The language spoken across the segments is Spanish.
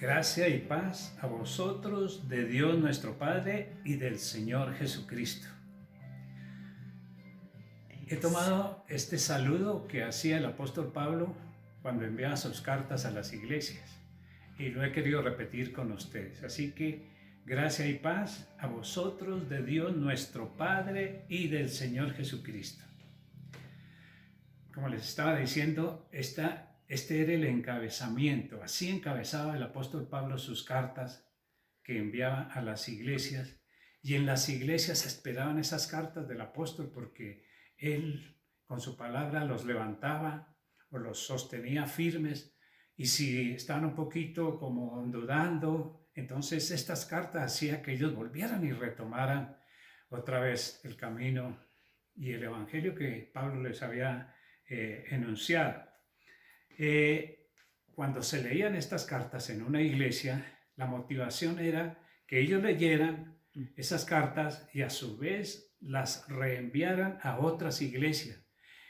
Gracia y paz a vosotros de Dios nuestro Padre y del Señor Jesucristo. He tomado este saludo que hacía el apóstol Pablo cuando enviaba sus cartas a las iglesias y lo he querido repetir con ustedes. Así que gracia y paz a vosotros de Dios nuestro Padre y del Señor Jesucristo. Como les estaba diciendo, este era el encabezamiento. Así encabezaba el apóstol Pablo sus cartas que enviaba a las iglesias, y en las iglesias esperaban esas cartas del apóstol porque él con su palabra los levantaba o los sostenía firmes, y si estaban un poquito como dudando, entonces estas cartas hacían que ellos volvieran y retomaran otra vez el camino y el evangelio que Pablo les había enunciado. Cuando se leían estas cartas en una iglesia, la motivación era que ellos leyeran esas cartas y a su vez las reenviaran a otras iglesias,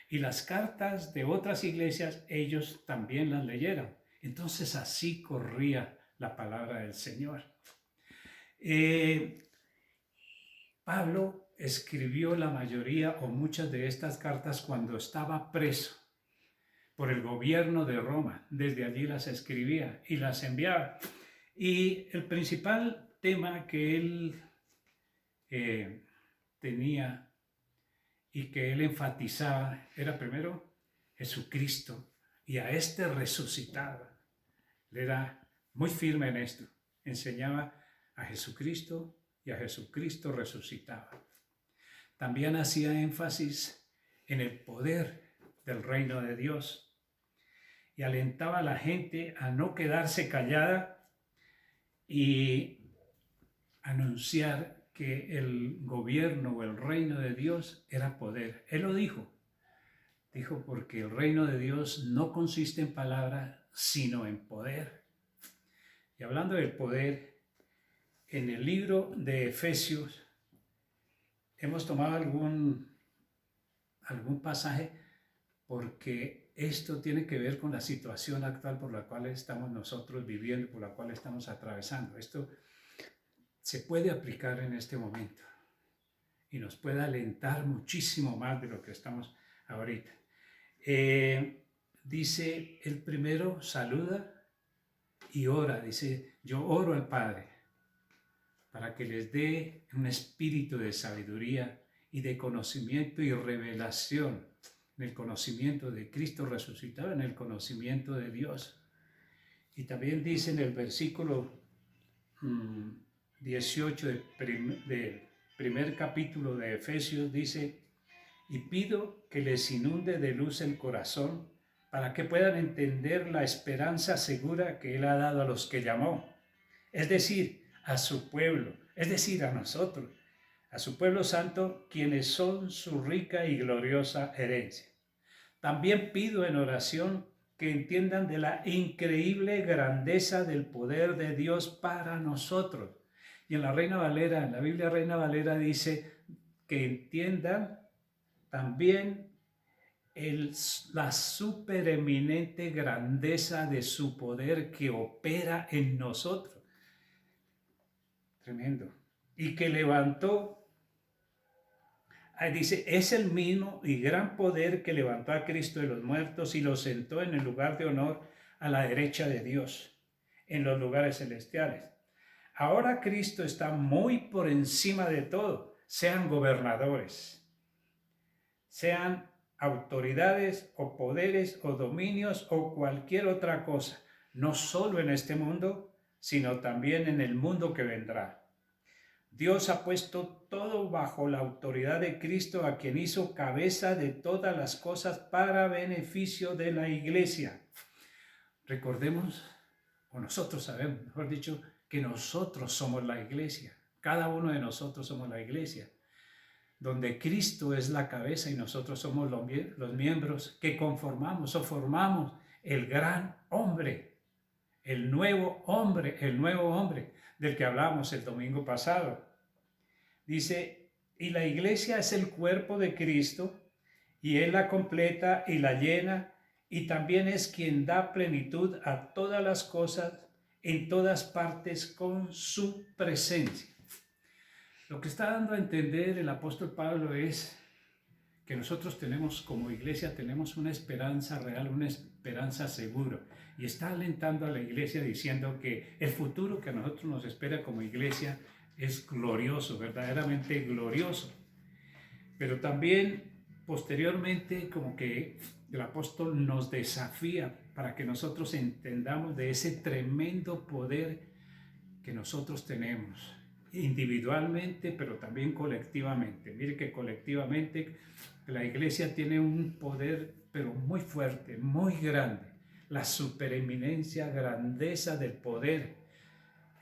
y las cartas de otras iglesias ellos también las leyeran. Entonces así corría la palabra del Señor. Pablo escribió la mayoría o muchas de estas cartas cuando estaba preso por el gobierno de Roma. Desde allí las escribía y las enviaba. Y el principal tema que él tenía y que él enfatizaba era primero Jesucristo y a este resucitado. Él era muy firme en esto. Enseñaba a Jesucristo y a Jesucristo resucitado. También hacía énfasis en el poder del reino de Dios y alentaba a la gente a no quedarse callada y anunciar que el gobierno o el reino de Dios era poder. Él lo dijo porque el reino de Dios no consiste en palabras, sino en poder. Y hablando del poder, en el libro de Efesios hemos tomado algún pasaje porque esto tiene que ver con la situación actual por la cual estamos nosotros viviendo, por la cual estamos atravesando. Esto se puede aplicar en este momento y nos puede alentar muchísimo más de lo que estamos ahorita. Dice, el primero saluda y ora. Dice, yo oro al Padre para que les dé un espíritu de sabiduría y de conocimiento y revelación, en el conocimiento de Cristo resucitado, en el conocimiento de Dios. Y también dice en el versículo 18 del primer capítulo de Efesios, dice, y pido que les inunde de luz el corazón para que puedan entender la esperanza segura que Él ha dado a los que llamó, es decir, a su pueblo, es decir, a nosotros, a su pueblo santo, quienes son su rica y gloriosa herencia. También pido en oración que entiendan de la increíble grandeza del poder de Dios para nosotros. Y en la Biblia Reina Valera dice que entiendan también la supereminente grandeza de su poder que opera en nosotros. Tremendo. Y que levantó, dice, es el mismo y gran poder que levantó a Cristo de los muertos y lo sentó en el lugar de honor a la derecha de Dios, en los lugares celestiales. Ahora Cristo está muy por encima de todo, sean gobernadores, sean autoridades o poderes o dominios o cualquier otra cosa, no solo en este mundo, sino también en el mundo que vendrá. Dios ha puesto todo bajo la autoridad de Cristo, a quien hizo cabeza de todas las cosas para beneficio de la iglesia. Recordemos, o nosotros sabemos, mejor dicho, que nosotros somos la iglesia. Cada uno de nosotros somos la iglesia, donde Cristo es la cabeza y nosotros somos los miembros que conformamos o formamos el gran hombre, el nuevo hombre del que hablamos el domingo pasado. Dice, y la iglesia es el cuerpo de Cristo, y Él la completa y la llena, y también es quien da plenitud a todas las cosas en todas partes con su presencia. Lo que está dando a entender el apóstol Pablo es que nosotros tenemos como iglesia, tenemos una esperanza real, una esperanza segura. Y está alentando a la iglesia diciendo que el futuro que a nosotros nos espera como iglesia es glorioso, verdaderamente glorioso. Pero también posteriormente como que el apóstol nos desafía para que nosotros entendamos de ese tremendo poder que nosotros tenemos individualmente, pero también colectivamente. Mire que colectivamente la iglesia tiene un poder, pero muy fuerte, muy grande. La supereminencia, grandeza del poder.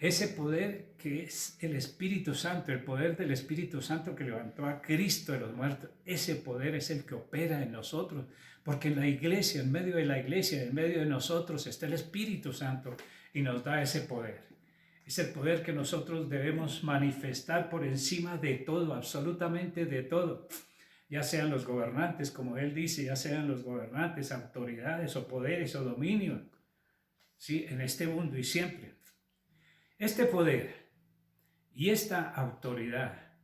Ese poder que es el Espíritu Santo, el poder del Espíritu Santo que levantó a Cristo de los muertos. Ese poder es el que opera en nosotros, porque en la iglesia, en medio de la iglesia, en medio de nosotros está el Espíritu Santo y nos da ese poder. Es el poder que nosotros debemos manifestar por encima de todo, absolutamente de todo. Ya sean los gobernantes, como él dice, ya sean los gobernantes, autoridades o poderes o dominios, ¿sí? En este mundo y siempre. Este poder y esta autoridad,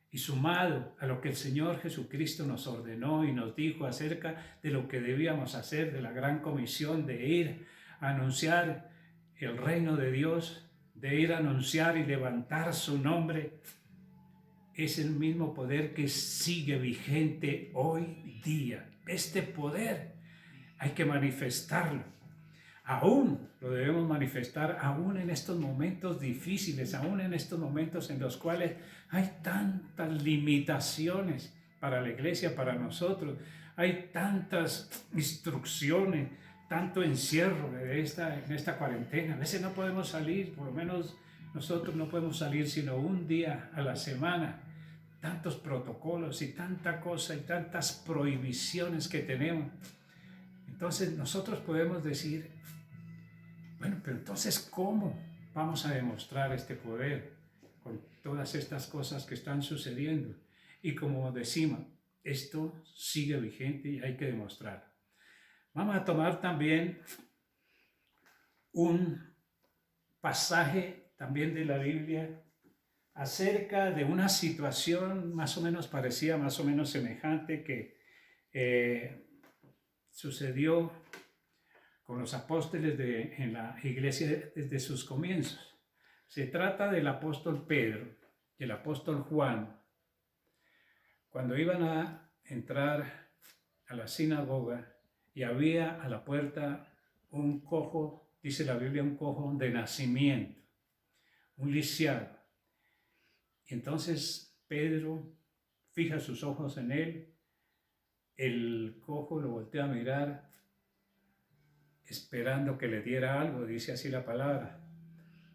y sumado a lo que el Señor Jesucristo nos ordenó y nos dijo acerca de lo que debíamos hacer, de la gran comisión de ir a anunciar el reino de Dios, de ir a anunciar y levantar su nombre, es el mismo poder que sigue vigente hoy día. Este poder hay que manifestarlo. Aún lo debemos manifestar, aún en estos momentos difíciles, aún en estos momentos en los cuales hay tantas limitaciones para la iglesia, para nosotros. Hay tantas instrucciones, tanto encierro en esta cuarentena. A veces no podemos salir, por lo menos nosotros no podemos salir sino un día a la semana. Tantos protocolos y tanta cosa y tantas prohibiciones que tenemos. Entonces nosotros podemos decir, bueno, pero entonces, ¿cómo vamos a demostrar este poder con todas estas cosas que están sucediendo? Y como decimos, esto sigue vigente y hay que demostrarlo. Vamos a tomar también un pasaje también de la Biblia acerca de una situación más o menos parecida, más o menos semejante que sucedió con los apóstoles en la iglesia desde sus comienzos. Se trata del apóstol Pedro y el apóstol Juan. Cuando iban a entrar a la sinagoga y había a la puerta un cojo, dice la Biblia, un cojo de nacimiento, un lisiado. Y entonces Pedro fija sus ojos en él, el cojo lo voltea a mirar, esperando que le diera algo, dice así la palabra.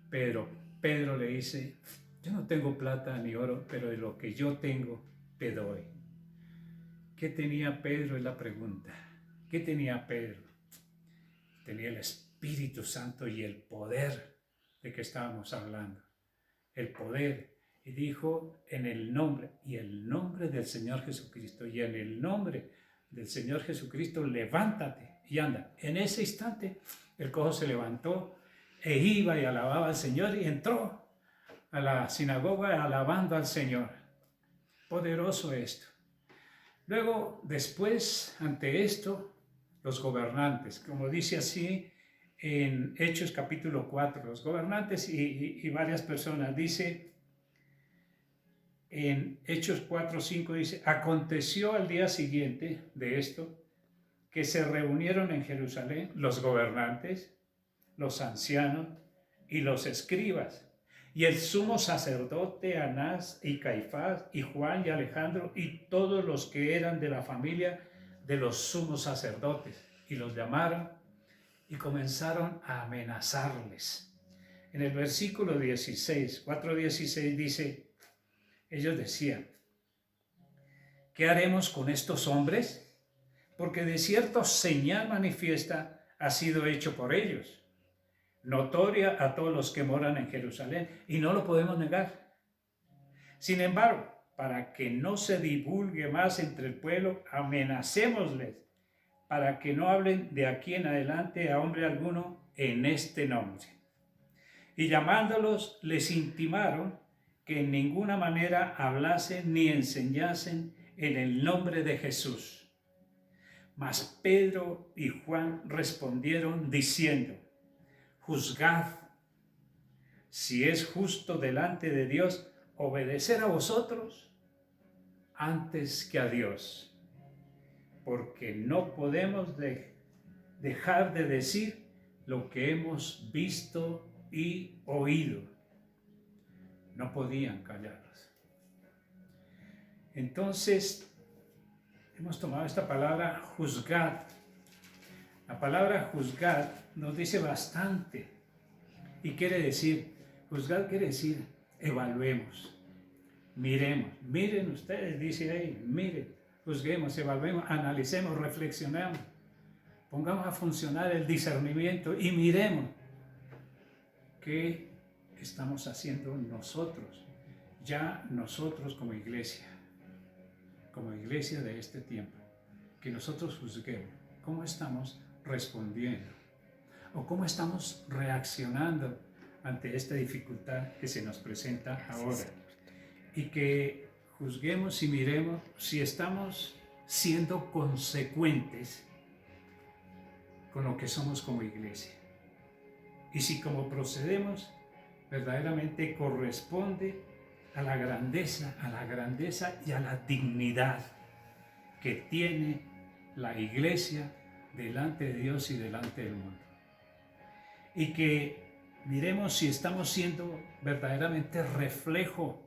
Pero Pedro le dice, yo no tengo plata ni oro, pero de lo que yo tengo te doy. ¿Qué tenía Pedro? Es la pregunta. ¿Qué tenía Pedro? Tenía el Espíritu Santo y el poder de que estábamos hablando. El poder. Y dijo, en el nombre, y el nombre del Señor Jesucristo, y en el nombre del Señor Jesucristo, levántate y anda. En ese instante, el cojo se levantó e iba y alababa al Señor y entró a la sinagoga alabando al Señor. Poderoso esto. Luego, después, ante esto, los gobernantes, como dice así en Hechos capítulo 4, los gobernantes y varias personas, dice en Hechos 4:5, dice, aconteció al día siguiente de esto, que se reunieron en Jerusalén los gobernantes, los ancianos y los escribas, y el sumo sacerdote Anás y Caifás y Juan y Alejandro y todos los que eran de la familia de los sumos sacerdotes, y los llamaron y comenzaron a amenazarles. En el versículo 16, 4:16 dice, ellos decían, ¿qué haremos con estos hombres? Porque de cierto señal manifiesta ha sido hecho por ellos, notoria a todos los que moran en Jerusalén, y no lo podemos negar. Sin embargo, para que no se divulgue más entre el pueblo, amenacémosles, para que no hablen de aquí en adelante a hombre alguno en este nombre. Y llamándolos, les intimaron que en ninguna manera hablasen ni enseñasen en el nombre de Jesús. Mas Pedro y Juan respondieron diciendo: juzgad si es justo delante de Dios obedecer a vosotros antes que a Dios, porque no podemos dejar de decir lo que hemos visto y oído. No podían callarlos. Entonces, hemos tomado esta palabra juzgar. La palabra juzgar nos dice bastante y quiere decir, juzgar quiere decir evaluemos, miremos, miren ustedes, dice ahí, miren, juzguemos, evaluemos, analicemos, reflexionemos, pongamos a funcionar el discernimiento y miremos qué estamos haciendo nosotros, ya nosotros como iglesia de este tiempo, que nosotros juzguemos cómo estamos respondiendo o cómo estamos reaccionando ante esta dificultad que se nos presenta ahora, y que juzguemos y miremos si estamos siendo consecuentes con lo que somos como iglesia, y si como procedemos verdaderamente corresponde a la grandeza y a la dignidad que tiene la iglesia delante de Dios y delante del mundo. Y que miremos si estamos siendo verdaderamente reflejo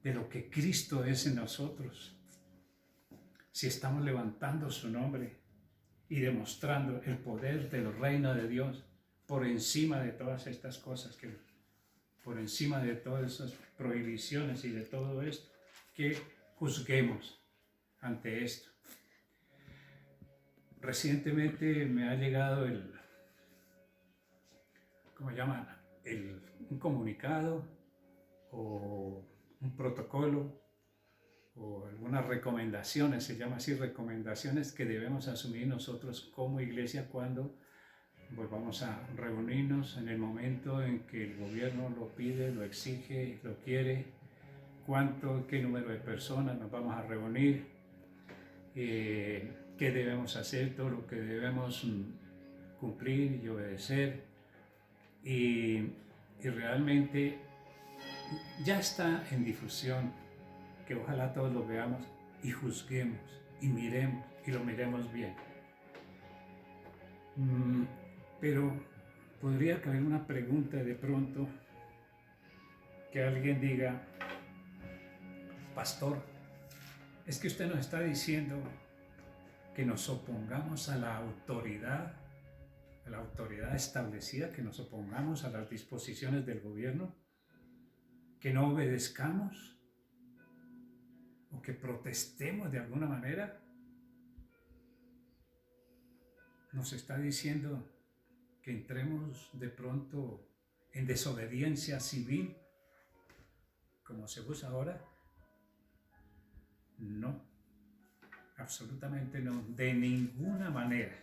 de lo que Cristo es en nosotros, si estamos levantando su nombre y demostrando el poder del reino de Dios por encima de todas estas cosas, por encima de todas esas prohibiciones y de todo esto, que juzguemos ante esto. Recientemente me ha llegado un comunicado o un protocolo o algunas recomendaciones, se llama así, recomendaciones que debemos asumir nosotros como iglesia cuando vamos a reunirnos en el momento en que el gobierno lo pide, lo exige, lo quiere, qué número de personas nos vamos a reunir, qué debemos hacer, todo lo que debemos cumplir y obedecer, y realmente ya está en difusión, que ojalá todos lo veamos y juzguemos y miremos y lo miremos bien. Pero podría caber una pregunta de pronto, que alguien diga: pastor, es que usted nos está diciendo que nos opongamos a la autoridad establecida, que nos opongamos a las disposiciones del gobierno, que no obedezcamos o que protestemos de alguna manera. Nos está diciendo que entremos de pronto en desobediencia civil, como se usa ahora. No, absolutamente no, de ninguna manera,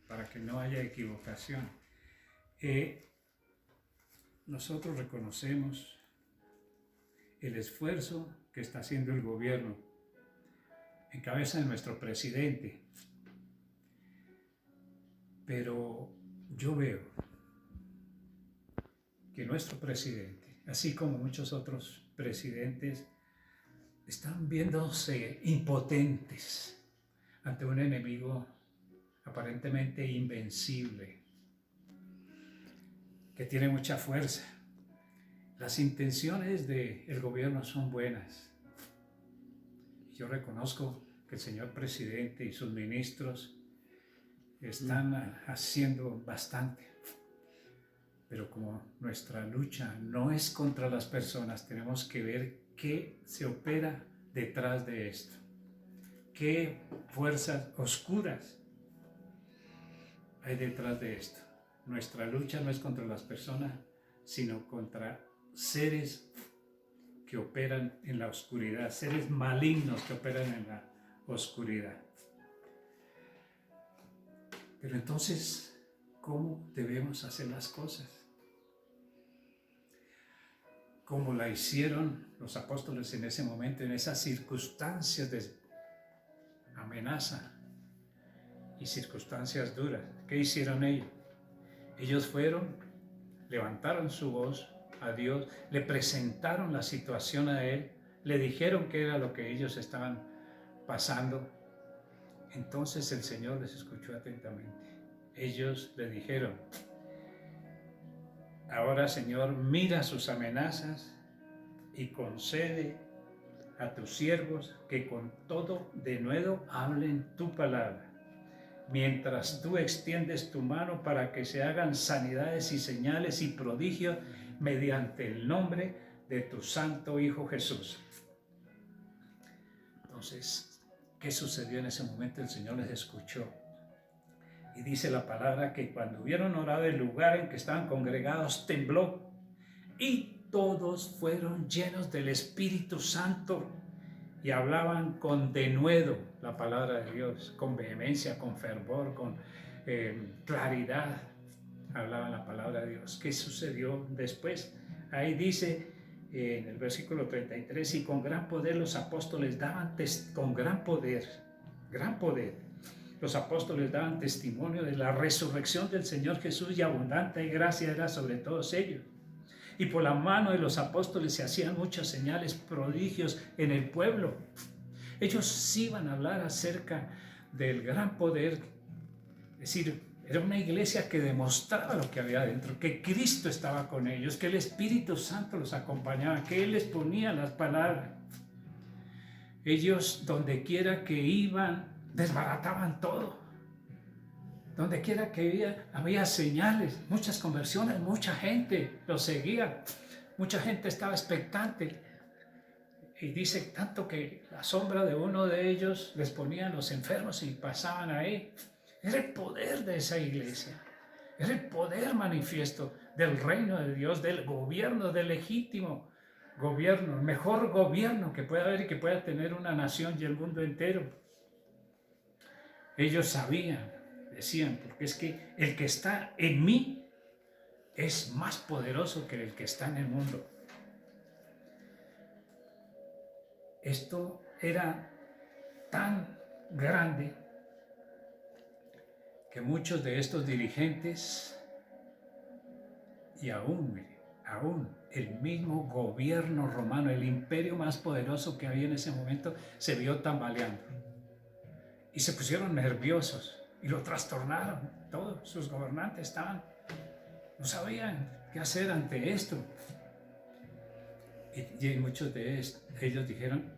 para que no haya equivocación. Nosotros reconocemos el esfuerzo que está haciendo el gobierno en cabeza de nuestro presidente, pero yo veo que nuestro presidente, así como muchos otros presidentes, están viéndose impotentes ante un enemigo aparentemente invencible, que tiene mucha fuerza. Las intenciones del gobierno son buenas. Yo reconozco que el señor presidente y sus ministros están haciendo bastante, pero como nuestra lucha no es contra las personas, tenemos que ver qué se opera detrás de esto, qué fuerzas oscuras hay detrás de esto. Nuestra lucha no es contra las personas, sino contra seres que operan en la oscuridad, seres malignos que operan en la oscuridad. Pero entonces, ¿cómo debemos hacer las cosas? como la hicieron los apóstoles en ese momento, en esas circunstancias de amenaza y circunstancias duras. ¿Qué hicieron ellos? Ellos fueron, levantaron su voz a Dios, le presentaron la situación a Él, le dijeron qué era lo que ellos estaban pasando. Entonces el Señor les escuchó atentamente. Ellos le dijeron: ahora, Señor, mira sus amenazas y concede a tus siervos que con todo denuedo hablen tu palabra, mientras tú extiendes tu mano para que se hagan sanidades y señales y prodigios mediante el nombre de tu santo Hijo Jesús. Entonces, ¿qué sucedió en ese momento? El Señor les escuchó. Y dice la palabra que cuando hubieron orado, el lugar en que estaban congregados tembló y todos fueron llenos del Espíritu Santo y hablaban con denuedo la palabra de Dios, con vehemencia, con fervor, con claridad. Hablaban la palabra de Dios. ¿Qué sucedió después? Ahí dice en el versículo 33, y con gran poder los apóstoles daban con gran poder, los apóstoles daban testimonio de la resurrección del Señor Jesús, y abundante gracia era sobre todos ellos. Y por la mano de los apóstoles se hacían muchas señales, prodigios en el pueblo. Ellos iban a hablar acerca del gran poder, es decir, era una iglesia que demostraba lo que había dentro, que Cristo estaba con ellos, que el Espíritu Santo los acompañaba, que Él les ponía las palabras. Ellos, donde quiera que iban, desbarataban todo. Donde quiera que había señales, muchas conversiones, mucha gente los seguía, mucha gente estaba expectante. Y dice tanto que la sombra de uno de ellos les ponían los enfermos y pasaban ahí. Era el poder de esa iglesia, era el poder manifiesto del reino de Dios, del gobierno, del legítimo gobierno, el mejor gobierno que pueda haber y que pueda tener una nación y el mundo entero. Ellos sabían, decían, porque es que el que está en mí es más poderoso que el que está en el mundo. Esto era tan grande que muchos de estos dirigentes y aún el mismo gobierno romano, el imperio más poderoso que había en ese momento, se vio tambaleando y se pusieron nerviosos y lo trastornaron. Todos sus gobernantes no sabían qué hacer ante esto. Y muchos de ellos dijeron,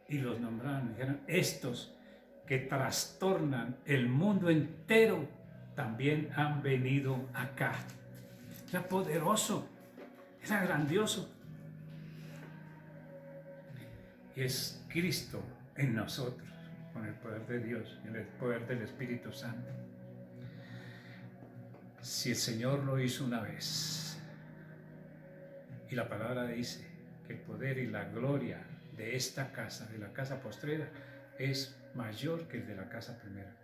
y los nombraron, dijeron: estos que trastornan el mundo entero también han venido acá. Era poderoso, era grandioso. Y es Cristo en nosotros, con el poder de Dios y el poder del Espíritu Santo. Si el Señor lo hizo una vez, y la palabra dice que el poder y la gloria de esta casa, de la casa postrera, es mayor que el de la casa primera.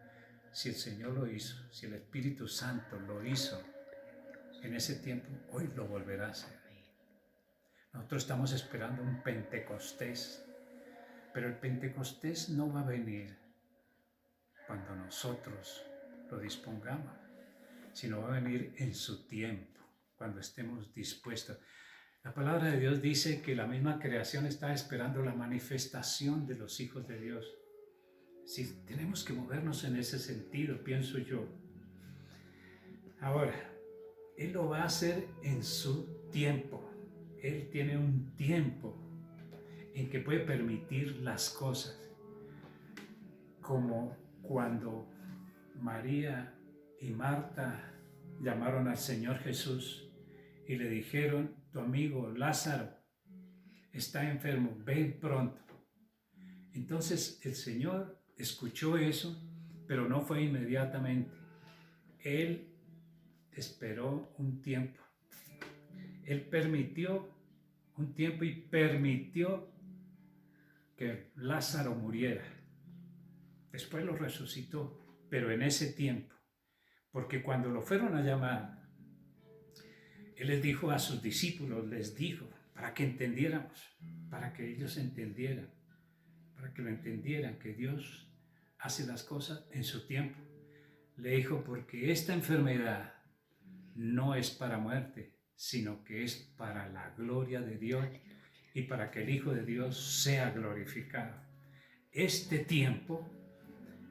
Si el Señor lo hizo, si el Espíritu Santo lo hizo en ese tiempo, hoy lo volverá a hacer. Nosotros estamos esperando un Pentecostés, pero el Pentecostés no va a venir cuando nosotros lo dispongamos, sino va a venir en su tiempo, cuando estemos dispuestos. La palabra de Dios dice que la misma creación está esperando la manifestación de los hijos de Dios. Sí, tenemos que movernos en ese sentido, pienso yo. Ahora, Él lo va a hacer en su tiempo. Él tiene un tiempo en que puede permitir las cosas, como cuando María y Marta llamaron al Señor Jesús y le dijeron: tu amigo Lázaro está enfermo, ven pronto. Entonces el Señor escuchó eso, pero no fue inmediatamente. Él esperó un tiempo. Él permitió un tiempo y permitió que Lázaro muriera. Después lo resucitó, pero en ese tiempo. Porque cuando lo fueron a llamar, Él les dijo a sus discípulos, les dijo: para que entendiéramos, para que ellos entendieran, para que lo entendieran, que Dios hace las cosas en su tiempo. Le dijo, porque esta enfermedad no es para muerte, sino que es para la gloria de Dios y para que el Hijo de Dios sea glorificado. Este tiempo,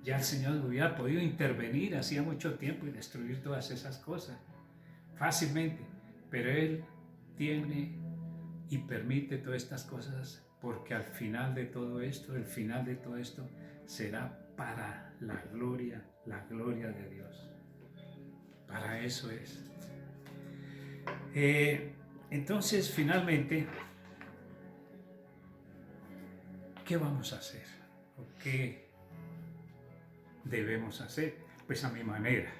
ya el Señor hubiera podido intervenir hacía mucho tiempo y destruir todas esas cosas fácilmente, pero Él tiene y permite todas estas cosas porque al final de todo esto, el final de todo esto será para la gloria de Dios. Para eso es. Entonces, finalmente, ¿qué vamos a hacer? ¿O qué debemos hacer? Pues a mi manera.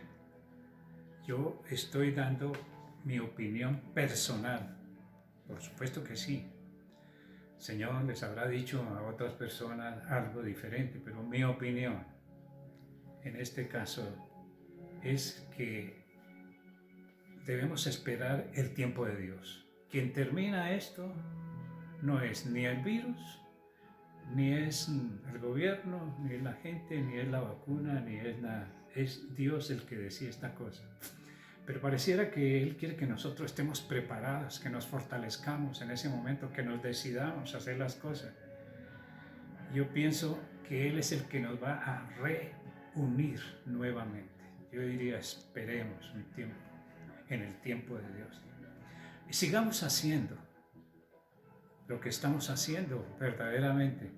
Yo estoy dando mi opinión personal. Por supuesto que sí. El Señor les habrá dicho a otras personas algo diferente, pero mi opinión en este caso es que debemos esperar el tiempo de Dios. Quien termina esto no es ni el virus, ni es el gobierno, ni es la gente, ni es la vacuna, ni es nada. Es Dios el que decide esta cosa. Pero pareciera que Él quiere que nosotros estemos preparados, que nos fortalezcamos en ese momento, que nos decidamos a hacer las cosas. Yo pienso que Él es el que nos va a reunir nuevamente. Yo diría, esperemos un tiempo, en el tiempo de Dios. Y sigamos haciendo lo que estamos haciendo verdaderamente.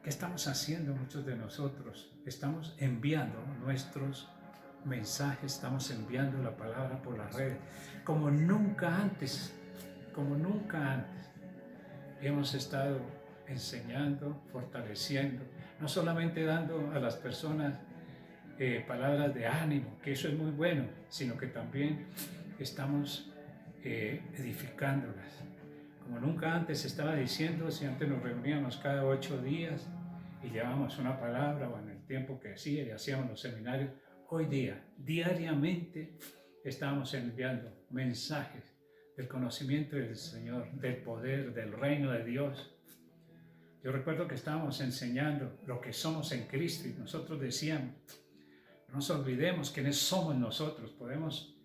¿Qué estamos haciendo muchos de nosotros? Estamos enviando nuestros mensajes, estamos enviando la palabra por las redes, como nunca antes, hemos estado enseñando, fortaleciendo, no solamente dando a las personas palabras de ánimo, que eso es muy bueno, sino que también estamos edificándolas. Como nunca antes estaba diciendo, si antes nos reuníamos cada 8 días y llevábamos una palabra, o en el tiempo que hacía y hacíamos los seminarios, hoy día, diariamente, estamos enviando mensajes del conocimiento del Señor, del poder, del reino de Dios. Yo recuerdo que estábamos enseñando lo que somos en Cristo y nosotros decíamos, no nos olvidemos quiénes somos nosotros. Podemos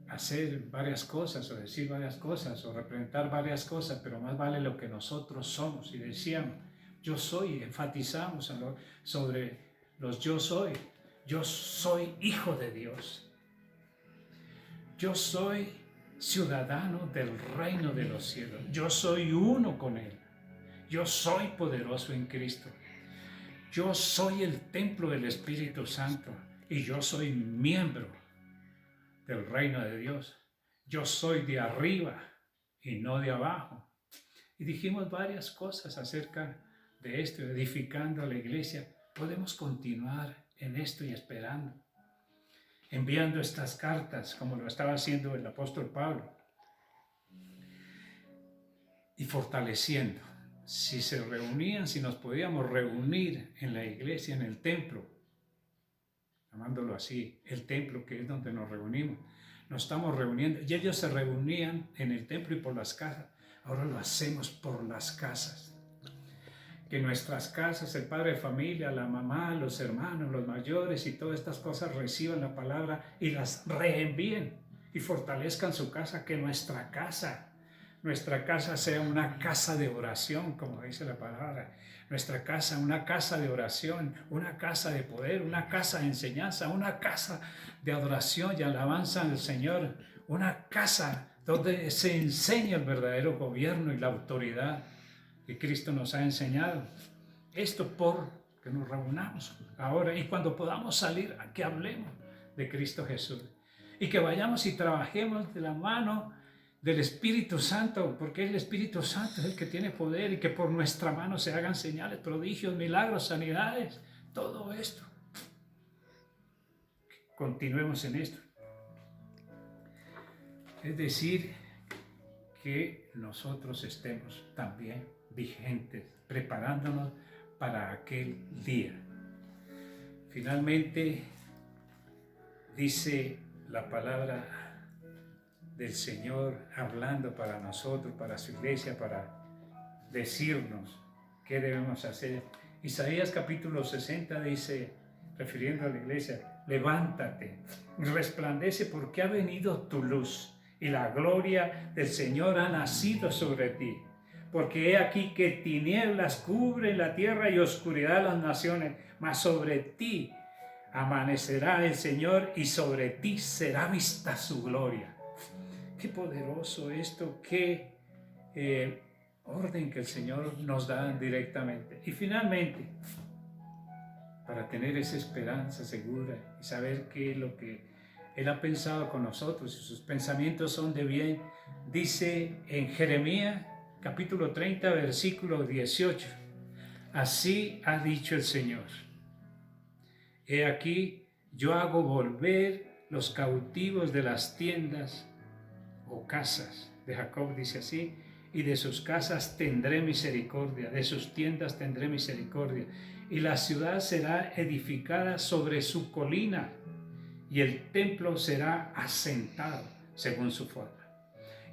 hacer varias cosas o decir varias cosas o representar varias cosas, pero más vale lo que nosotros somos. Y decíamos, yo soy, enfatizamos sobre los yo soy. Yo soy hijo de Dios. Yo soy ciudadano del reino de los cielos. Yo soy uno con Él. Yo soy poderoso en Cristo. Yo soy el templo del Espíritu Santo y yo soy miembro del reino de Dios. Yo soy de arriba y no de abajo. Y dijimos varias cosas acerca de esto, edificando a la iglesia. Podemos continuar en esto y esperando, enviando estas cartas como lo estaba haciendo el apóstol Pablo y fortaleciendo. Si se reunían, si nos podíamos reunir en la iglesia, en el templo, llamándolo así, el templo que es donde nos reunimos, nos estamos reuniendo, y ellos se reunían en el templo y por las casas, ahora lo hacemos por las casas. Que nuestras casas, el padre de familia, la mamá, los hermanos, los mayores y todas estas cosas reciban la palabra y las reenvíen y fortalezcan su casa, que nuestra casa sea una casa de oración, como dice la palabra. Nuestra casa, una casa de oración, una casa de poder, una casa de enseñanza, una casa de adoración y alabanza al Señor, una casa donde se enseña el verdadero gobierno y la autoridad que Cristo nos ha enseñado. Esto por que nos reunamos ahora y cuando podamos salir, a que hablemos de Cristo Jesús y que vayamos y trabajemos de la mano del Espíritu Santo, porque el Espíritu Santo es el que tiene poder y que por nuestra mano se hagan señales, prodigios, milagros, sanidades, todo esto. Continuemos en esto. Es decir, que nosotros estemos también vigentes, preparándonos para aquel día. Finalmente, dice la palabra del Señor hablando para nosotros, para su iglesia, para decirnos qué debemos hacer. Isaías capítulo 60 dice, refiriendo a la iglesia, levántate, resplandece porque ha venido tu luz y la gloria del Señor ha nacido sobre ti. Porque he aquí que tinieblas cubren la tierra y oscuridad las naciones, mas sobre ti amanecerá el Señor y sobre ti será vista su gloria. Qué poderoso esto, qué orden que el Señor nos da directamente. Y finalmente, para tener esa esperanza segura y saber qué es lo que Él ha pensado con nosotros y sus pensamientos son de bien, dice en Jeremías capítulo 30, versículo 18, así ha dicho el Señor, he aquí, yo hago volver los cautivos de las tiendas o casas de Jacob, dice así, y de sus casas tendré misericordia, de sus tiendas tendré misericordia, y la ciudad será edificada sobre su colina, y el templo será asentado según su forma.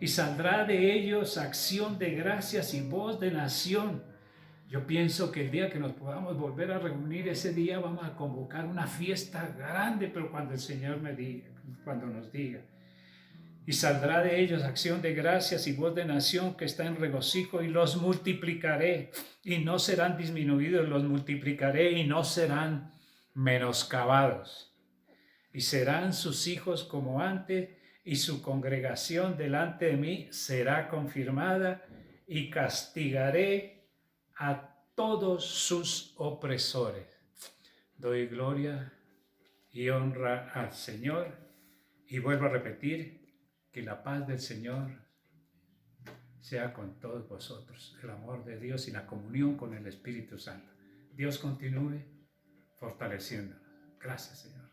Y saldrá de ellos acción de gracias y voz de nación. Yo pienso que el día que nos podamos volver a reunir, ese día vamos a convocar una fiesta grande, pero cuando el Señor me diga, cuando nos diga. Y saldrá de ellos acción de gracias y voz de nación que está en regocijo, y los multiplicaré y no serán disminuidos, los multiplicaré y no serán menoscabados. Y serán sus hijos como antes, y su congregación delante de mí será confirmada, y castigaré a todos sus opresores. Doy gloria y honra al Señor, y vuelvo a repetir, que la paz del Señor sea con todos vosotros, el amor de Dios y la comunión con el Espíritu Santo. Dios continúe fortaleciéndonos. Gracias, Señor.